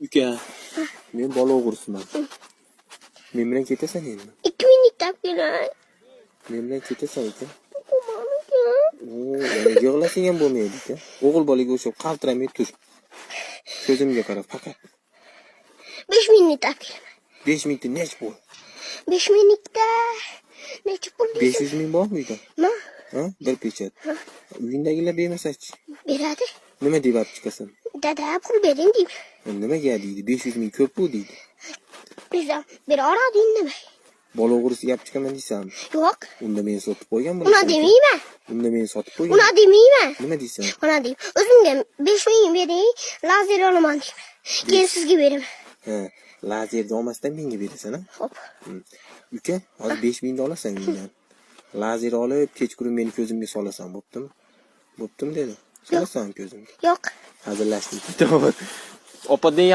Uka, men bola o'g'risiman. Men bilan ketasan endi. 2 minutda kelay. Men bilan ketasan uka. O'qimaniga. Yig'lasang ham bo'lmaydi uka. O'g'il bolaga o'xshab qaltiramay tur. Ko'zimga qara faqat. 5 minutda kelaman. 5 minutda nech bu? 5 minutda necha pul deysan? 500 ming bormi uyda? Ma, Ha? Bir pechat. Uyindagilar bermasa-chi? beradi. Nima deb olib chiqasan? Dada pul bering deydi. Nimaga deydi? 500 ming ko'p bu deydi. Bizdan bera oladi nima? Bola o'g'risi gap chiqaman deysanmi? Yo'q. Unda men sotib qo'ygan Uni demayman. Unda men sotib qo'ygan. Uni demayman. Nima deysan? Uni deyman. O'zimga 5 ming bering, lazer olaman deyman. Keyin sizga beraman. Ha, lazerni olmasdan menga berasan, ha? Xo'p. Uka, hozir 5 mingni olasan mendan. Lazer olib, kechqurun meni ko'zimga solasan, bo'ptimi? Bo'ptimi dedi. Solasan ko'zimga. Yo'q. Hazillashdik. To'g'ri. Opadan